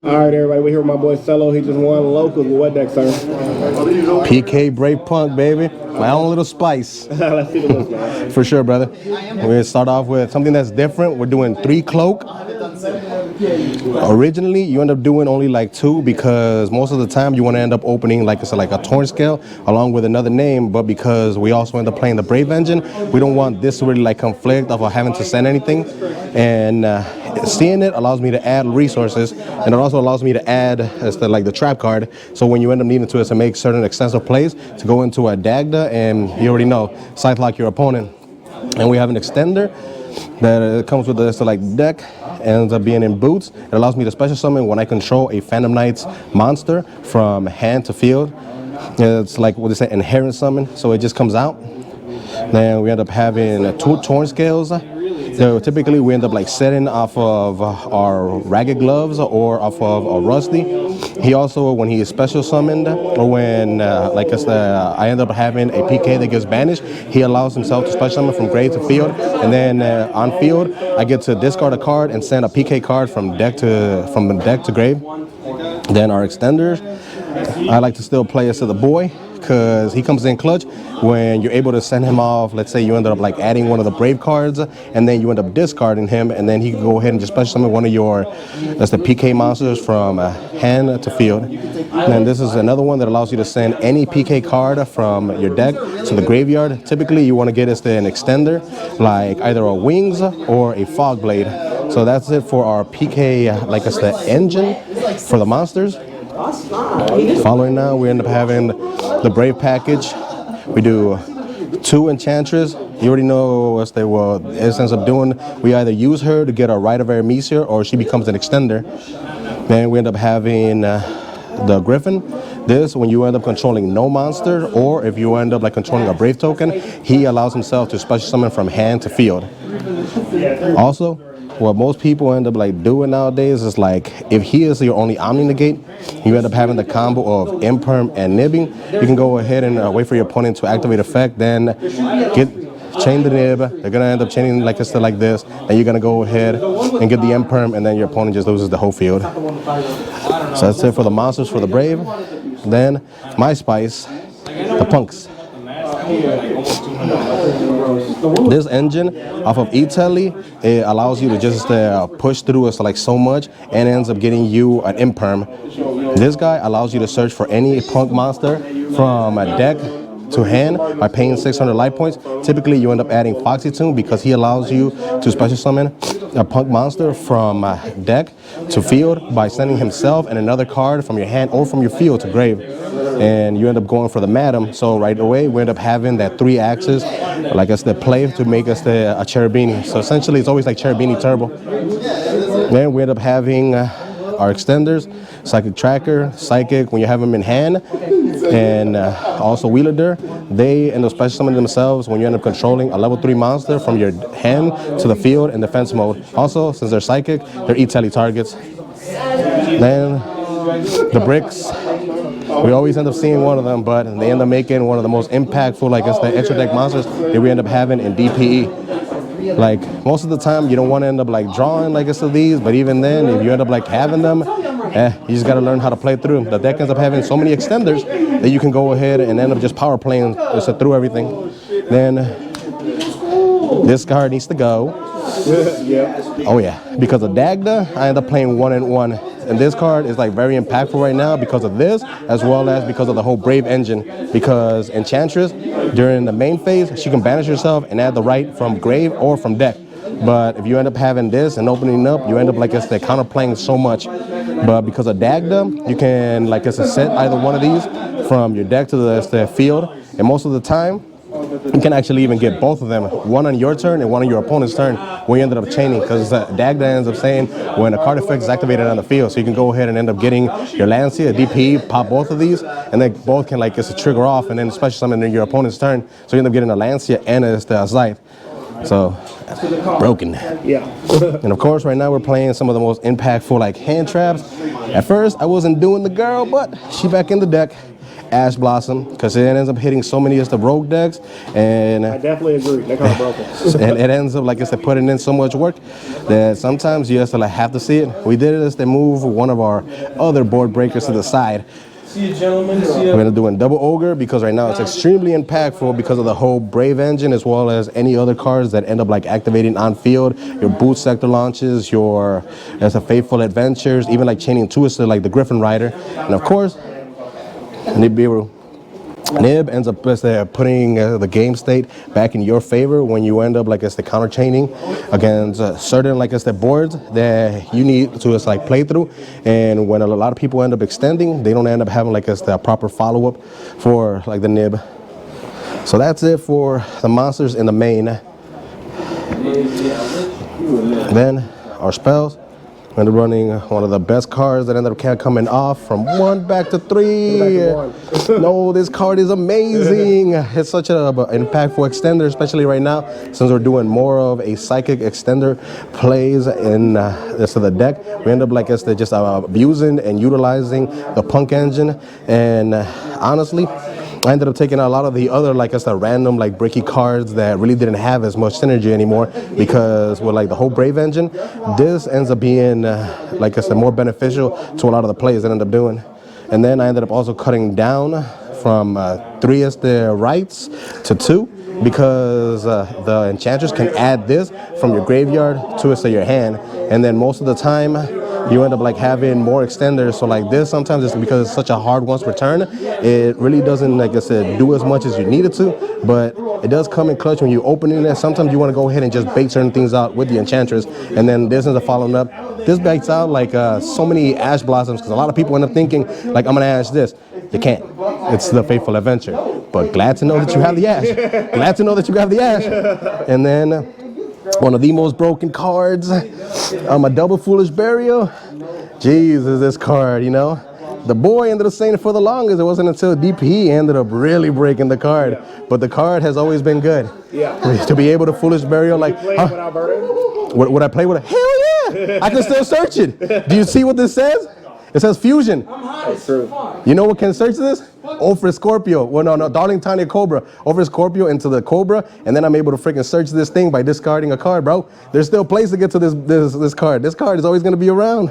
All right, everybody, we're here with my boy Cello. He just won locals with what deck, sir? P.K. Brave Punk, baby. My own little spice. Let's see the list, man. For sure, brother. We're going to start off with something that's different. We're doing 3 cloak. Originally, you end up doing only like 2 because most of the time you want to end up opening like it's like a torn scale along with another name. But because we also end up playing the Brave engine, we don't want this to really like conflict of having to send anything. And seeing it allows me to add resources, and it also allows me to add like the trap card. So when you end up needing to make certain extensive plays to go into a Dagda, and you already know, scythe lock your opponent. And we have an extender that comes with this like deck, ends up being in boots. It allows me to special summon when I control a Phantom Knight's monster from hand to field. It's like what they say, inherent summon, so it just comes out. Then we end up having 2 torn scales. So typically we end up like setting off of our ragged gloves or off of a rusty. He also, when he is special summoned, or when I end up having a PK that gets banished, he allows himself to special summon from grave to field, and then on field I get to discard a card and send a PK card from deck to grave. Then our extenders, I like to still play as to the boy, because he comes in clutch when you're able to send him off. Let's say you end up like adding one of the Brave cards, and then you end up discarding him, and then he can go ahead and just special summon one of your, that's the PK monsters from hand to field. And then this is another one that allows you to send any PK card from your deck to the graveyard. Typically you want to get an extender, like either a Wings or a Fog Blade. So that's it for our PK, like it's the engine for the monsters. Following now, we end up having the Brave package. We do 2 Enchantress. You already know what they will. It ends up doing, we either use her to get our Rite of Aramesia, or she becomes an extender. Then we end up having the Griffin. This, when you end up controlling no monster, or if you end up like controlling a Brave token, he allows himself to special summon from hand to field. Also, what most people end up like doing nowadays is like, if he is your only Omni Negate, you end up having the combo of Imperm and Nibbing. You can go ahead and wait for your opponent to activate effect, then chain the nib. They're gonna end up chaining like this, and you're gonna go ahead and get the Imperm, and then your opponent just loses the whole field. So that's it for the monsters for the Brave. Then my spice, the punks. This engine off of Italy, it allows you to just push through us like so much, and ends up getting you an Imperm. This guy allows you to search for any punk monster from a deck to hand by paying 600 life points. Typically you end up adding Foxy Tomb because he allows you to special summon a punk monster from deck to field by sending himself and another card from your hand or from your field to grave. And you end up going for the Madam. So right away we end up having that 3 axes, like us the play to make us a Cherubini. So essentially it's always like Cherubini Turbo. Then we end up having our extenders, Psychic Tracker, Psychic when you have them in hand, and also Wheelader. They end up special summoning themselves when you end up controlling a level 3 monster from your hand to the field in defense mode. Also, since they're Psychic, they're E-Tele targets. Then the bricks, we always end up seeing one of them, but they end up making one of the most impactful, like it's the extra deck monsters that we end up having in DPE. Like most of the time you don't want to end up like drawing like it's of these, but even then if you end up like having them, you just got to learn how to play through. The deck ends up having so many extenders that you can go ahead and end up just power playing just through everything. Then this card needs to go. Oh yeah, because of Dagda I end up playing 1-1. And this card is like very impactful right now because of this, as well as because of the whole Brave engine. Because Enchantress, during the main phase, she can banish herself and add the right from grave or from deck. But if you end up having this and opening up, you end up like it's counter playing so much. But because of Dagda, you can like it's set either one of these from your deck to the field, and most of the time you can actually even get both of them, one on your turn and one on your opponent's turn, when you ended up chaining, because Dagda ends up saying when a card effect is activated on the field, so you can go ahead and end up getting your Lancia, DP, pop both of these, and they both can like it's a trigger off, and then special summon in your opponent's turn, so you end up getting a Lancia and a Scythe. So broken. Yeah. And of course right now we're playing some of the most impactful like hand traps. At first I wasn't doing the girl, but she back in the deck. Ash Blossom, because it ends up hitting so many of the rogue decks, and I definitely agree. That card broken. and it ends up, like I said, putting in so much work that sometimes you just like have to see it. We did it as to move one of our other board breakers to the side. See you, gentlemen. We're gonna do a double ogre because right now it's extremely impactful because of the whole Brave engine, as well as any other cards that end up like activating on field. Your boot sector launches, your as a Faithful Adventures, even like chaining Twister like the Griffin Rider, and of course Nibiru. Nib ends up putting the game state back in your favor when you end up like it's the counter chaining against certain like it's the boards that you need to just like play through, and when a lot of people end up extending, they don't end up having like it's the proper follow-up for like the Nib. So that's it for the monsters in the main. Then our spells. We're running one of the best cards that ended up coming off from 1 back to 3. No, this card is amazing. It's such an impactful extender, especially right now, since we're doing more of a psychic extender plays in the deck. We end up like just abusing and utilizing the P.U.N.K engine, and honestly, I ended up taking a lot of the other like the random like bricky cards that really didn't have as much synergy anymore, because with like the whole Brave engine, this ends up being like I said, more beneficial to a lot of the plays that end up doing. And then I ended up also cutting down from 3 as the rights to 2, because the Enchantress can add this from your graveyard to your hand, and then most of the time you end up like having more extenders. So like this, sometimes it's because it's such a hard once return, it really doesn't, like I said, do as much as you need it to, but it does come in clutch when you open it. Sometimes you want to go ahead and just bait certain things out with the Enchantress, and then this is a following up. This baits out like so many Ash Blossoms, because a lot of people end up thinking like, I'm gonna Ash this. You can't. It's the Faithful Adventure. But glad to know that you have the Ash. Glad to know that you have the Ash. And then one of the most broken cards, a double Foolish Burial. Jesus, this card, you know. The boy ended up saying it for the longest. It wasn't until DPE ended up really breaking the card. But the card has always been good. Yeah. To be able to Foolish Burial, like, would I play with a? Hell yeah! I can still search it. Do you see what this says? It says Fusion. That's true. You know what can search this? Over Scorpio. Well, no, Darling Tiny Cobra. Over Scorpio into the Cobra, and then I'm able to freaking search this thing by discarding a card, bro. There's still place to get to this card. This card is always going to be around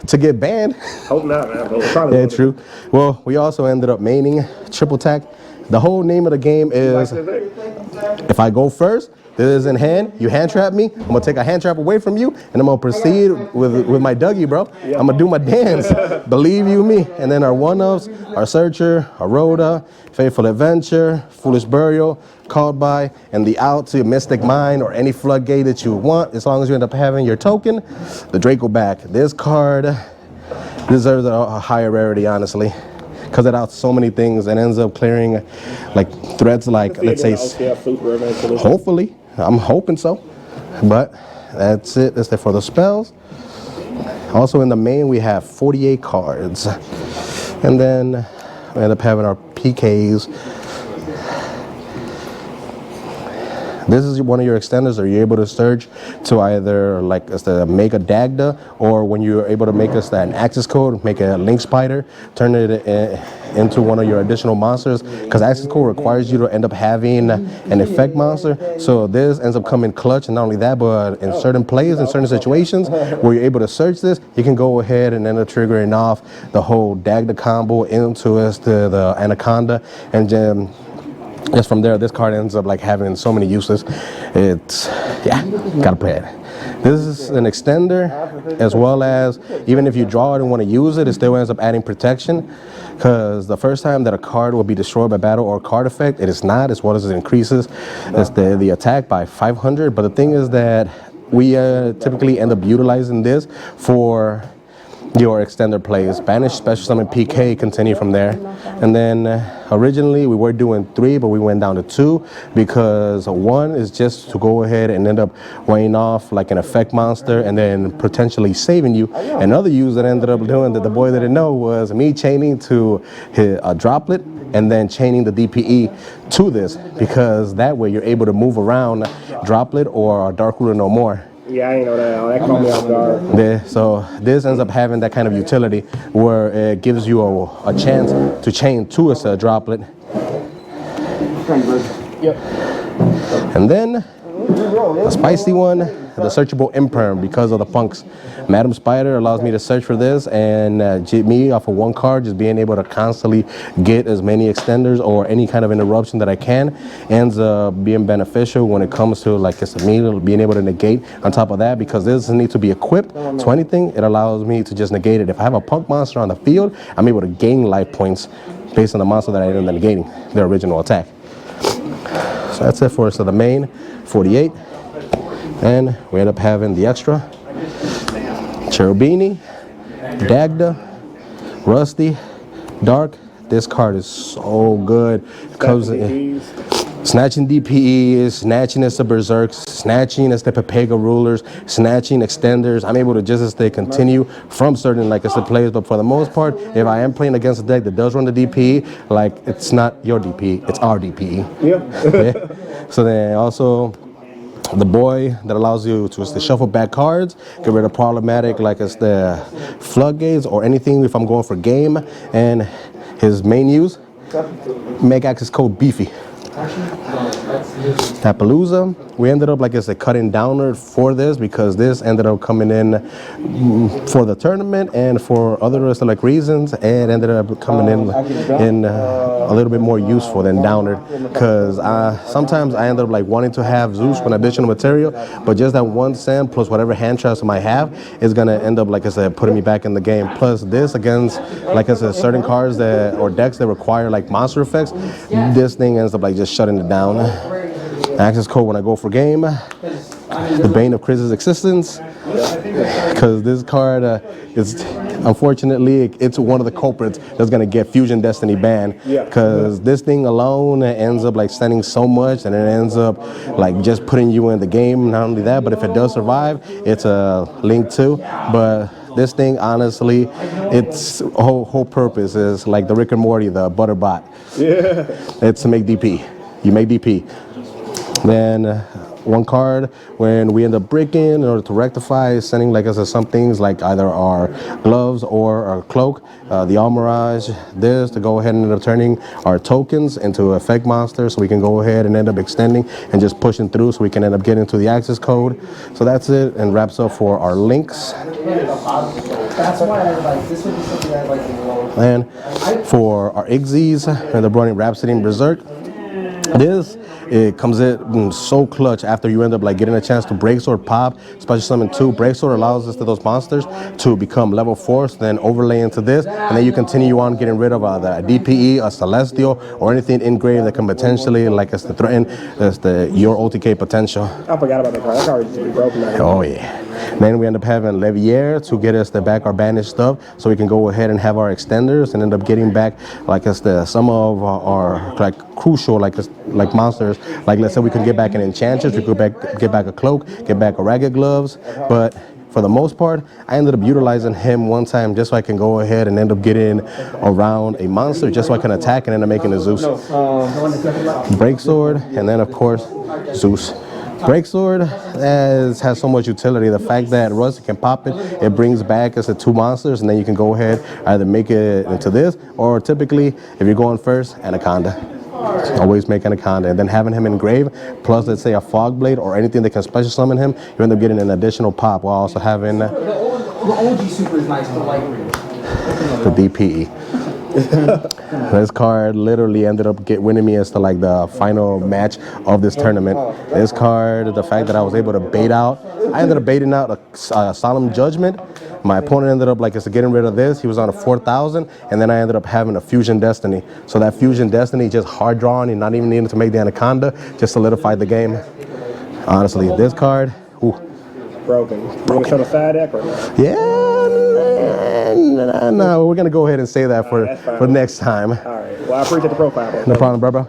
to get banned. Hope not, man. Yeah, true. Well, we also ended up maining Triple Tack. The whole name of the game is, if I go first, this is in hand, you hand trap me, I'm gonna take a hand trap away from you, and I'm gonna proceed with my Dougie, bro. Yeah. I'm gonna do my dance. Believe you me. And then our one-ups, our Searcher, our Rhoda, Faithful Adventure, Foolish Burial, Called By, and the out to Mystic Mind or any floodgate that you want, as long as you end up having your token, the Draco back. This card deserves a higher rarity, honestly, because it outs so many things and ends up clearing like threats like, let's say, hopefully. I'm hoping so, but that's it. That's it for the spells. Also in the main, we have 48 cards, and then we end up having our PKs. This is one of your extenders. Are you able to search to either like make a Dagda, or when you're able to make an access code, make a Link Spider, turn it into one of your additional monsters, because access code requires you to end up having an effect monster. So this ends up coming clutch, and not only that, but in certain plays, in certain situations where you're able to search this, you can go ahead and end up triggering off the whole Dagda combo into the Anaconda, and then just from there, this card ends up like having so many uses. It's, yeah, gotta play it. This is an extender, as well as even if you draw it and want to use it, it still ends up adding protection, because the first time that a card will be destroyed by battle or card effect, it is not, as well as it increases the attack by 500. But the thing is that we typically end up utilizing this for your extender plays. Banish, Special Summon, PK, continue from there. And then originally we were doing 3, but we went down to 2, because 1 is just to go ahead and end up weighing off like an effect monster and then potentially saving you. Another use that ended up doing that the boy didn't know was me chaining to hit a Droplet and then chaining the DPE to this, because that way you're able to move around Droplet or Dark Ruler No More. Yeah, I ain't know that. Oh, that caught me off guard. Yeah, so this ends up having that kind of utility where it gives you a chance to chain to a droplet. Yep. And then a spicy one, the searchable imperm because of the punks. Madam Spider allows me to search for this, and me off of one card, just being able to constantly get as many extenders or any kind of interruption that I can ends up being beneficial when it comes to, like it's me being able to negate on top of that, because this doesn't need to be equipped to anything. It allows me to just negate it. If I have a punk monster on the field, I'm able to gain life points based on the monster that I end up negating their original attack. So that's it for us. So the main 48, and we end up having the extra Cherubini, Dagda, Rusty, Dark. This card is so good. It comes in snatching DPE, snatching as the Berserks, snatching as the Pepega Rulers, snatching extenders. I'm able to just as they continue from certain like I said plays, but for the most part, if I am playing against a deck that does run the DPE, like it's not your DPE, it's our DPE. Yeah. So then also the boy that allows you to shuffle back cards, get rid of problematic like it's the floodgates or anything if I'm going for game, and his main use, make access code Beefy. Tapalooza, we ended up like it's a cutting downward for this because this ended up coming in for the tournament and for other like reasons, and ended up coming in a little bit more useful than downward, because sometimes I ended up like wanting to have Zeus with additional material, but just that one sand plus whatever hand traps I might have is gonna end up like I said putting me back in the game. Plus this against like I said certain cards that or decks that require like monster effects, this thing ends up like just shutting it down. Access code when I go for game, the bane of Chris's existence, because this card is unfortunately it's one of the culprits that's gonna get Fusion Destiny banned, because this thing alone ends up like sending so much, and it ends up like just putting you in the game. Not only that, but if it does survive, it's a link too. But this thing, honestly, its whole purpose is like the Rick and Morty, the butter bot. Yeah, it's to make DP. You make DP. Then one card when we end up breaking in order to rectify, sending like I said some things like either our gloves or our cloak, the Almirage, this to go ahead and end up turning our tokens into effect monsters, so we can go ahead and end up extending and just pushing through, so we can end up getting to the access code. So that's it, and wraps up for our links. And for our Igzies, and the running Rhapsody and Berserk. This, it comes in so clutch after you end up like getting a chance to Breaksword pop, Special Summon 2. Breaksword allows us to those monsters to become level 4, so then overlay into this, and then you continue on getting rid of the DPE, a Celestial, or anything engraved that can potentially like us to threaten your OTK potential. I forgot about that card. That card is pretty broken. Oh yeah. Then we end up having Levier to get us the back our banished stuff, so we can go ahead and have our extenders and end up getting back like us some of our like crucial like monsters. Like let's say we could get back an Enchantress, we could get back a cloak, get back a Ragged Gloves, but for the most part, I ended up utilizing him one time just so I can go ahead and end up getting around a monster, just so I can attack and end up making a Zeus. Breaksword, and then of course Zeus. Breaksword has so much utility. The fact that Rusty can pop it, it brings back as the 2 monsters, and then you can go ahead either make it into this, or typically if you're going first, Anaconda. Always make Anaconda, and then having him engrave plus let's say a Fog Blade or anything that can special summon him, you end up getting an additional pop while also having the OG super is nice, but like the DPE. This card literally ended up winning me as to like the final match of this tournament. This card, the fact that I was able to bait out, I ended up baiting out a Solemn Judgment. My opponent ended up like getting rid of this. He was on a 4,000, and then I ended up having a Fusion Destiny. So that Fusion Destiny just hard drawn and not even needing to make the Anaconda, just solidified the game. Honestly, this card, ooh. Broken. You want to show the side deck or not? Yeah. No, we're gonna go ahead and say that for next time. All right. Well, I appreciate the profile. No problem, brother.